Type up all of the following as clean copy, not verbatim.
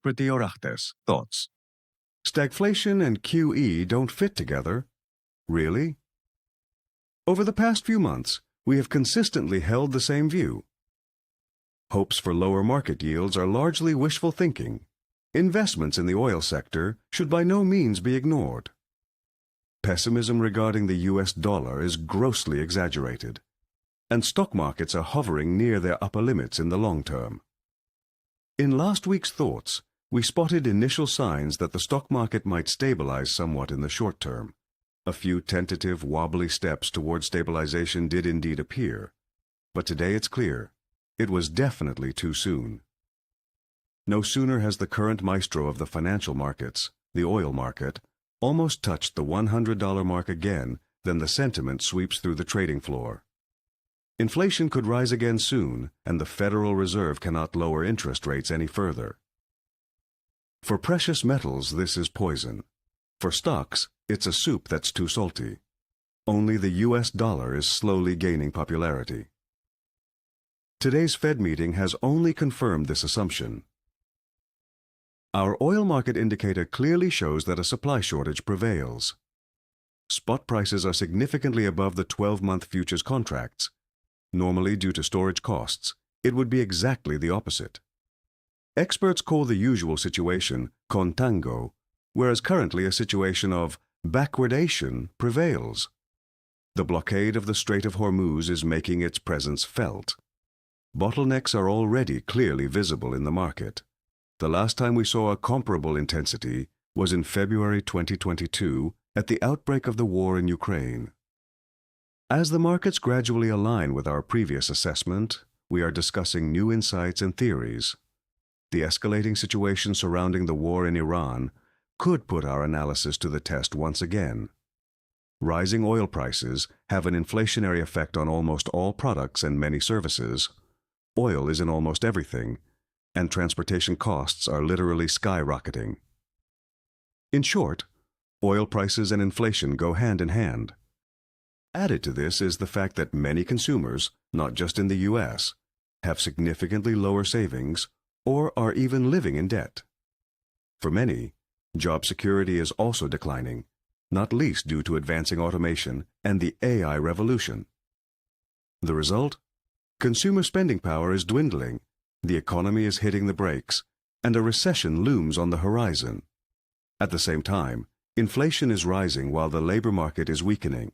Pretiorates thoughts. Stagflation and QE don't fit together. Really? Over the past few months, we have consistently held the same view. Hopes for lower market yields are largely wishful thinking. Investments in the oil sector should by no means be ignored. Pessimism regarding the US dollar is grossly exaggerated, and stock markets are hovering near their upper limits in the long term. In last week's thoughts, we spotted initial signs that the stock market might stabilize somewhat in the short term. A few tentative, wobbly steps toward stabilization did indeed appear, but today it's clear, it was definitely too soon. No sooner has the current maestro of the financial markets, the oil market, almost touched the $100 mark again than the sentiment sweeps through the trading floor. Inflation could rise again soon, and the Federal Reserve cannot lower interest rates any further. For precious metals, this is poison. For stocks, it's a soup that's too salty. Only the US dollar is slowly gaining popularity. Today's Fed meeting has only confirmed this assumption. Our oil market indicator clearly shows that a supply shortage prevails. Spot prices are significantly above the 12-month futures contracts. Normally, due to storage costs, it would be exactly the opposite. Experts call the usual situation contango, whereas currently a situation of backwardation prevails. The blockade of the Strait of Hormuz is making its presence felt. Bottlenecks are already clearly visible in the market. The last time we saw a comparable intensity was in February 2022 at the outbreak of the war in Ukraine. As the markets gradually align with our previous assessment, we are discussing new insights and theories. The escalating situation surrounding the war in Iran could put our analysis to the test once again. Rising oil prices have an inflationary effect on almost all products and many services. Oil is in almost everything, and transportation costs are literally skyrocketing. In short, oil prices and inflation go hand in hand. Added to this is the fact that many consumers, not just in the US, have significantly lower savings or are even living in debt. For many, job security is also declining, not least due to advancing automation and the AI revolution. The result? Consumer spending power is dwindling, the economy is hitting the brakes, and a recession looms on the horizon. At the same time, inflation is rising while the labor market is weakening.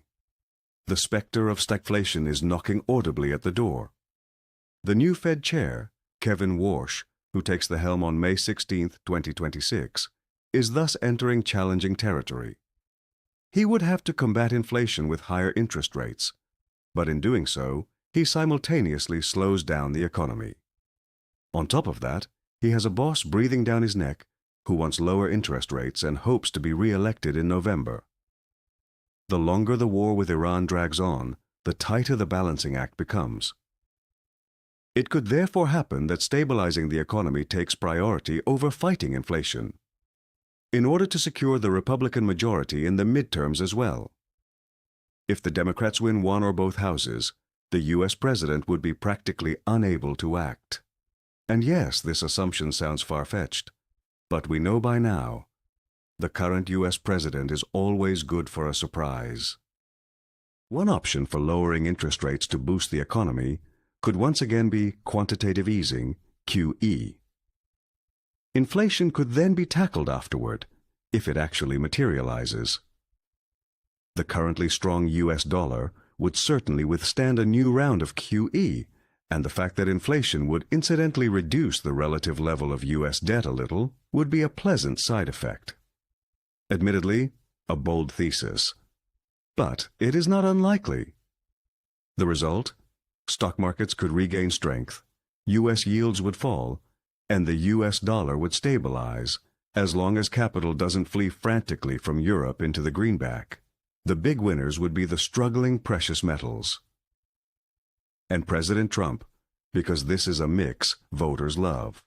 The specter of stagflation is knocking audibly at the door. The new Fed chair, Kevin Warsh, who takes the helm on May 16, 2026, is thus entering challenging territory. He would have to combat inflation with higher interest rates, but in doing so, he simultaneously slows down the economy. On top of that, he has a boss breathing down his neck who wants lower interest rates and hopes to be re-elected in November. The longer the war with Iran drags on, the tighter the balancing act becomes. It could therefore happen that stabilizing the economy takes priority over fighting inflation, in order to secure the Republican majority in the midterms as well. If the Democrats win one or both houses, the U.S. president would be practically unable to act. And yes, this assumption sounds far-fetched, but we know by now, the current U.S. president is always good for a surprise. One option for lowering interest rates to boost the economy could once again be quantitative easing, QE. Inflation could then be tackled afterward, if it actually materializes. The currently strong U.S. dollar would certainly withstand a new round of QE, and the fact that inflation would incidentally reduce the relative level of U.S. debt a little would be a pleasant side effect. Admittedly, a bold thesis, but it is not unlikely. The result? Stock markets could regain strength, U.S. yields would fall, and the U.S. dollar would stabilize, as long as capital doesn't flee frantically from Europe into the greenback. The big winners would be the struggling precious metals. And President Trump, because this is a mix voters love.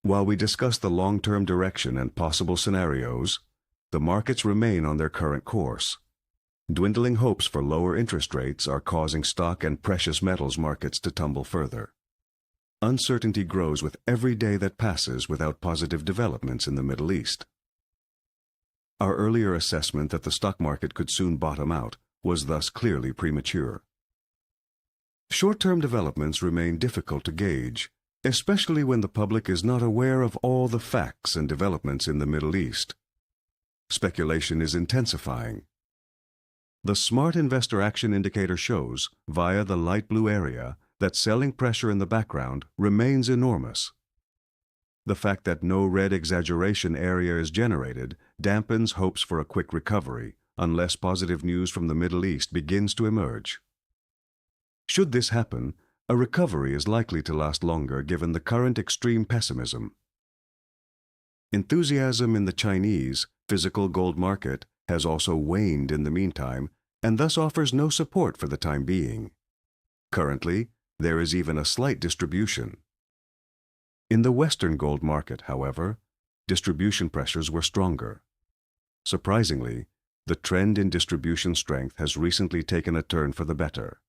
While we discuss the long-term direction and possible scenarios, the markets remain on their current course. Dwindling hopes for lower interest rates are causing stock and precious metals markets to tumble further. uncertainty grows with every day that passes without positive developments in the Middle East. Our earlier assessment that the stock market could soon bottom out was thus clearly premature. Short-term developments remain difficult to gauge, especially when the public is not aware of all the facts and developments in the Middle East. Speculation is intensifying. The Smart Investor Action Indicator shows, via the light blue area, that selling pressure in the background remains enormous. The fact that no red exaggeration area is generated dampens hopes for a quick recovery unless positive news from the Middle East begins to emerge. Should this happen, a recovery is likely to last longer given the current extreme pessimism. Enthusiasm in the Chinese physical gold market has also waned in the meantime and thus offers no support for the time being. Currently, there is even a slight distribution. In the Western gold market, however, distribution pressures were stronger. Surprisingly, the trend in distribution strength has recently taken a turn for the better.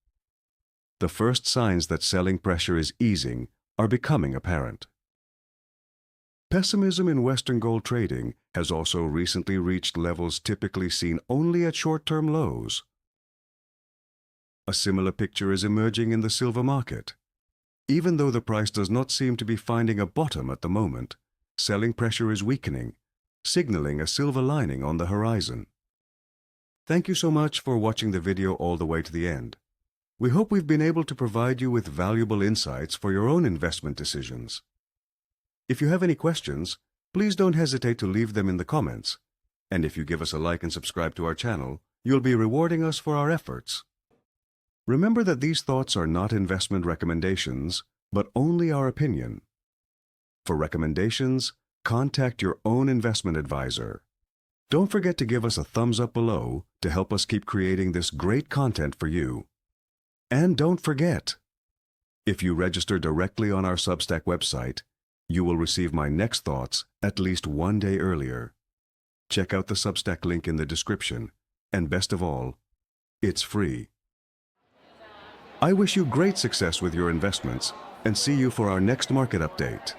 The first signs that selling pressure is easing are becoming apparent. Pessimism in Western gold trading has also recently reached levels typically seen only at short-term lows. A similar picture is emerging in the silver market. Even though the price does not seem to be finding a bottom at the moment, selling pressure is weakening, signaling a silver lining on the horizon. Thank you so much for watching the video all the way to the end. We hope we've been able to provide you with valuable insights for your own investment decisions. If you have any questions, please don't hesitate to leave them in the comments. And if you give us a like and subscribe to our channel, you'll be rewarding us for our efforts. Remember that these thoughts are not investment recommendations, but only our opinion. For recommendations, contact your own investment advisor. Don't forget to give us a thumbs up below to help us keep creating this great content for you. And don't forget, if you register directly on our Substack website, you will receive my next thoughts at least one day earlier. Check out the Substack link in the description, and best of all, it's free. I wish you great success with your investments and see you for our next market update.